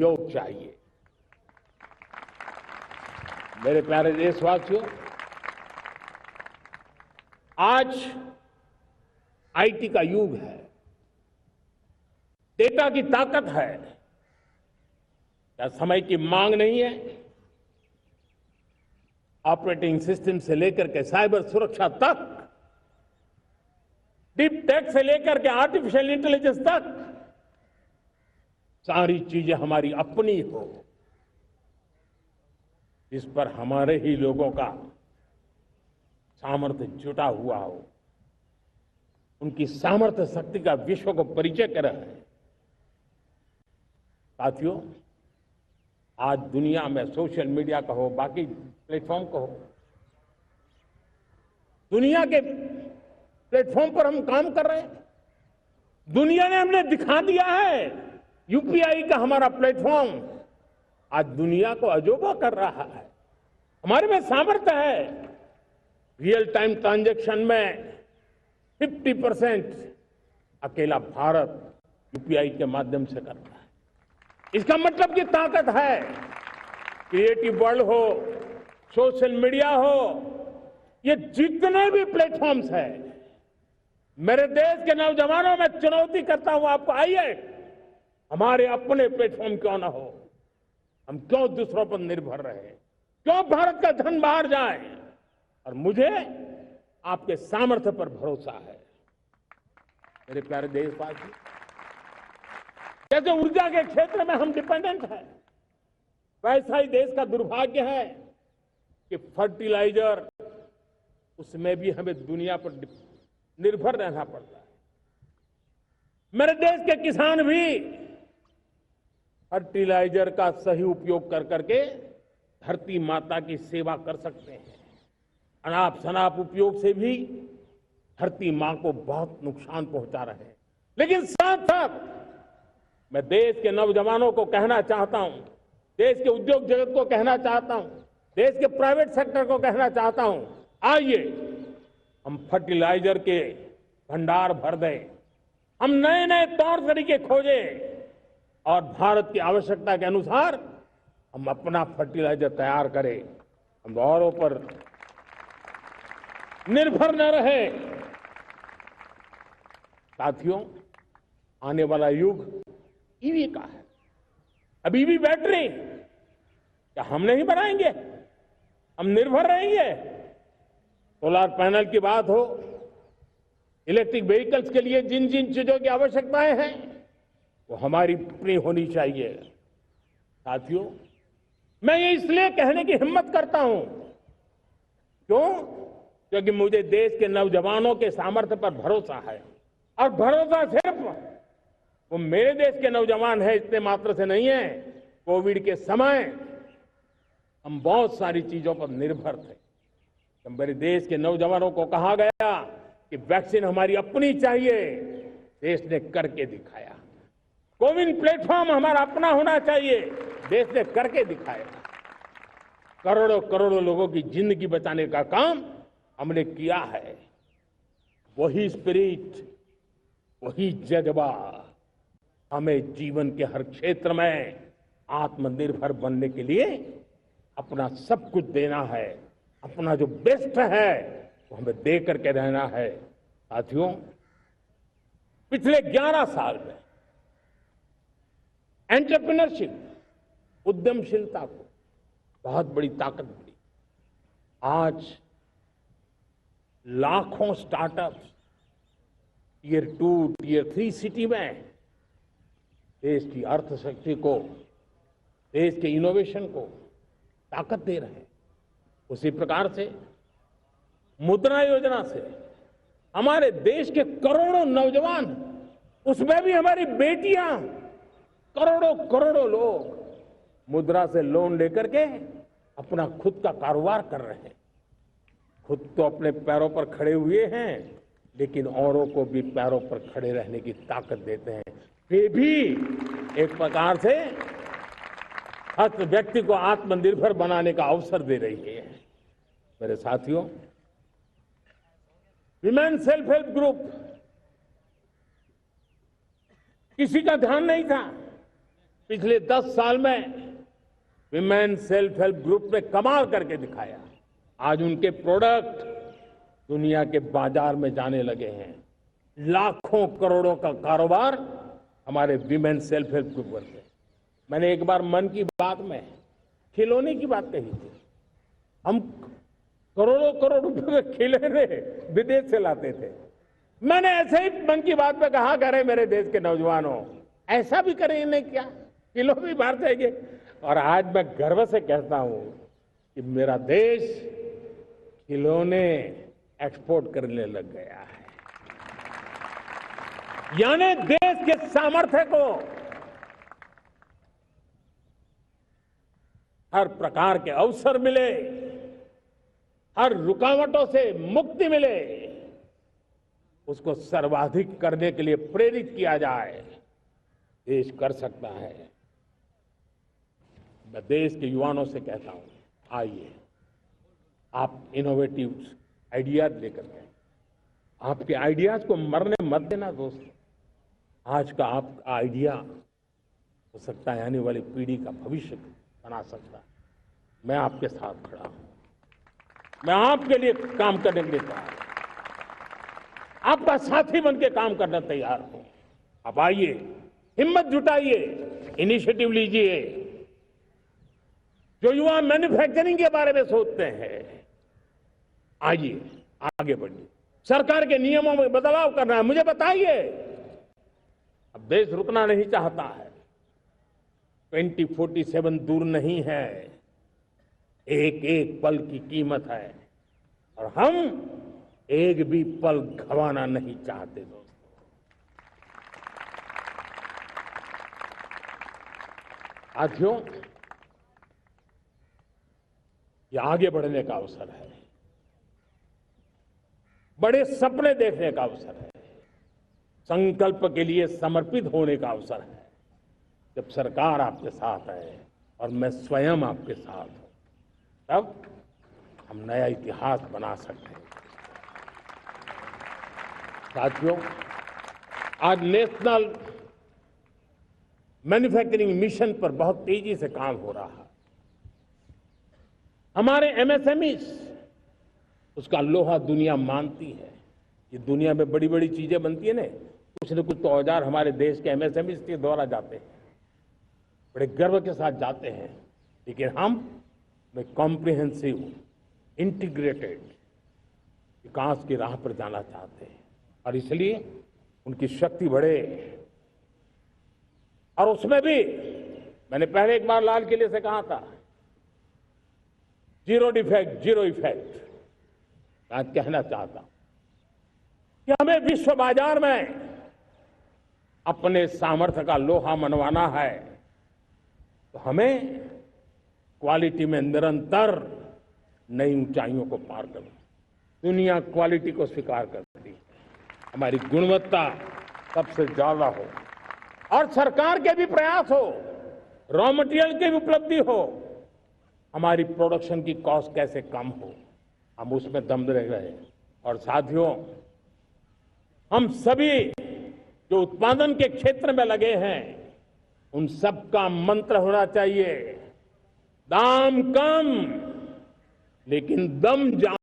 सहयोग चाहिए। मेरे प्यारे देशवासियों, आज आईटी का युग है, डेटा की ताकत है। क्या समय की मांग नहीं है? ऑपरेटिंग सिस्टम से लेकर के साइबर सुरक्षा तक, डीप टेक से लेकर के आर्टिफिशियल इंटेलिजेंस तक, सारी चीजें हमारी अपनी हो, इस पर हमारे ही लोगों का सामर्थ्य जुटा हुआ हो, उनकी सामर्थ्य शक्ति का विश्व को परिचय कराएं। साथियों, आज दुनिया में सोशल मीडिया कहो, बाकी प्लेटफॉर्म कहो, दुनिया के प्लेटफॉर्म पर हम काम कर रहे हैं। दुनिया ने हमने दिखा दिया है, यूपीआई का हमारा प्लेटफॉर्म आज दुनिया को अजोबा कर रहा है। हमारे में सामर्थ्य है। रियल टाइम ट्रांजैक्शन में 50% अकेला भारत यूपीआई के माध्यम से करता है। इसका मतलब की ताकत है। क्रिएटिव वर्ल्ड हो, सोशल मीडिया हो, ये जितने भी प्लेटफॉर्म्स हैं, मेरे देश के नौजवानों में चुनौती करता हूं आपको, आइए हमारे अपने प्लेटफॉर्म क्यों ना हो, हम क्यों दूसरों पर निर्भर रहे, क्यों भारत का धन बाहर जाए। और मुझे आपके सामर्थ्य पर भरोसा है। मेरे प्यारे देशवासी, जैसे ऊर्जा के क्षेत्र में हम डिपेंडेंट हैं, वैसा ही देश का दुर्भाग्य है कि फर्टिलाइजर, उसमें भी हमें दुनिया पर निर्भर रहना पड़ता है। मेरे देश के किसान भी फर्टिलाइजर का सही उपयोग कर करके धरती माता की सेवा कर सकते हैं। अनाप शनाप उपयोग से भी धरती मां को बहुत नुकसान पहुंचा रहे हैं। लेकिन साथ साथ मैं देश के नौजवानों को कहना चाहता हूं, देश के उद्योग जगत को कहना चाहता हूं, देश के प्राइवेट सेक्टर को कहना चाहता हूं, आइए हम फर्टिलाइजर के भंडार भर दें, हम नए नए तौर तरीके खोजें और भारत की आवश्यकता के अनुसार हम अपना फर्टिलाइजर तैयार करें। हम औरों पर निर्भर न रहे। साथियों, आने वाला युग ईवी का है। अब ईवी बैटरी क्या हम नहीं बनाएंगे? हम निर्भर रहेंगे? सोलर पैनल की बात हो, इलेक्ट्रिक व्हीकल्स के लिए जिन जिन चीजों की आवश्यकताएं हैं, वो हमारी अपनी होनी चाहिए। साथियों, मैं ये इसलिए कहने की हिम्मत करता हूं, क्यों? क्योंकि मुझे देश के नौजवानों के सामर्थ्य पर भरोसा है। और भरोसा सिर्फ वो मेरे देश के नौजवान है इतने मात्र से नहीं है। कोविड के समय हम बहुत सारी चीजों पर निर्भर थे। तो मेरे देश के नौजवानों को कहा गया कि वैक्सीन हमारी अपनी चाहिए, देश ने करके दिखाया। कोविन प्लेटफॉर्म हमारा अपना होना चाहिए, देश ने करके दिखाया। करोड़ों करोड़ों लोगों की जिंदगी बचाने का काम हमने किया है। वही स्पिरिट, वही जज्बा हमें जीवन के हर क्षेत्र में आत्मनिर्भर बनने के लिए अपना सब कुछ देना है। अपना जो बेस्ट है वो हमें दे करके रहना है। साथियों, पिछले 11 साल में एंटरप्रेन्योरशिप, उद्यमशीलता को बहुत बड़ी ताकत मिली। आज लाखों स्टार्टअप्स टियर 2, टियर 3 सिटी में देश की अर्थशक्ति को, देश के इनोवेशन को ताकत दे रहे हैं। उसी प्रकार से मुद्रा योजना से हमारे देश के करोड़ों नौजवान, उसमें भी हमारी बेटियां, करोड़ों करोड़ों लोग मुद्रा से लोन लेकर के अपना खुद का कारोबार कर रहे हैं। खुद तो अपने पैरों पर खड़े हुए हैं, लेकिन औरों को भी पैरों पर खड़े रहने की ताकत देते हैं। वे भी एक प्रकार से हर व्यक्ति को आत्मनिर्भर बनाने का अवसर दे रही है। मेरे साथियों, विमेन सेल्फ हेल्प ग्रुप, किसी का ध्यान नहीं था। पिछले 10 साल में विमेन सेल्फ हेल्प ग्रुप ने कमाल करके दिखाया। आज उनके प्रोडक्ट दुनिया के बाजार में जाने लगे हैं। लाखों करोड़ों का कारोबार हमारे विमेन सेल्फ हेल्प ग्रुप करते। मैंने एक बार मन की बात में खिलौने की बात कही थी। हम करोड़ों करोड़ रुपए में खिलौने विदेश से लाते थे। मैंने ऐसे ही मन की बात में कहा, करे मेरे देश के नौजवानों, ऐसा भी करें इन्हें क्या, किलो भी बाहर जाएंगे। और आज मैं गर्व से कहता हूं कि मेरा देश खिलौने एक्सपोर्ट करने लग गया है। यानी देश के सामर्थ्य को हर प्रकार के अवसर मिले, हर रुकावटों से मुक्ति मिले, उसको सर्वाधिक करने के लिए प्रेरित किया जाए। देश कर सकता है। मैं देश के युवाओं से कहता हूं, आइए आप इनोवेटिव आइडियाज लेकर के, आपके आइडियाज को मरने मत देना दोस्त। आज का आपका आइडिया हो सकता है आने वाली पीढ़ी का भविष्य बना सकता है। मैं आपके साथ खड़ा हूं, मैं आपके लिए काम करने के लिए तैयार हूं, आपका साथी बन के काम करना तैयार हूं। आप आइए, हिम्मत जुटाइए, इनिशिएटिव लीजिए। जो युवा मैन्युफैक्चरिंग के बारे में सोचते हैं, आइए आगे बढ़िए। सरकार के नियमों में बदलाव करना है, मुझे बताइए। अब देश रुकना नहीं चाहता है। 2047 दूर नहीं है। एक एक पल की कीमत है और हम एक भी पल गंवाना नहीं चाहते दोस्तों। साथियों, ये आगे बढ़ने का अवसर है, बड़े सपने देखने का अवसर है, संकल्प के लिए समर्पित होने का अवसर है। जब सरकार आपके साथ है और मैं स्वयं आपके साथ हूं, तब हम नया इतिहास बना सकते हैं। साथियों, आज नेशनल मैन्युफैक्चरिंग मिशन पर बहुत तेजी से काम हो रहा है। हमारे एमएसएमईज, उसका लोहा दुनिया मानती है। ये दुनिया में बड़ी बड़ी चीजें बनती है ना, कुछ न कुछ तो औजार हमारे देश के एमएसएमईज के द्वारा जाते हैं, बड़े गर्व के साथ जाते हैं। लेकिन हम कॉम्प्रिहेंसिव इंटीग्रेटेड विकास की राह पर जाना चाहते हैं और इसलिए उनकी शक्ति बढ़े। और उसमें भी मैंने पहले एक बार लाल किले से कहा था, जीरो डिफेक्ट जीरो इफेक्ट। मैं कहना चाहता हूं कि हमें विश्व बाजार में अपने सामर्थ्य का लोहा मनवाना है, तो हमें क्वालिटी में निरंतर नई ऊंचाइयों को पार करना। दुनिया क्वालिटी को स्वीकार करती है, हमारी गुणवत्ता सबसे ज्यादा हो और सरकार के भी प्रयास हो, रॉ मटेरियल की भी उपलब्धि हो, हमारी प्रोडक्शन की कॉस्ट कैसे कम हो, हम उसमें दम रह रहे। और साथियों, हम सभी जो उत्पादन के क्षेत्र में लगे हैं, उन सबका मंत्र होना चाहिए, दाम कम लेकिन दम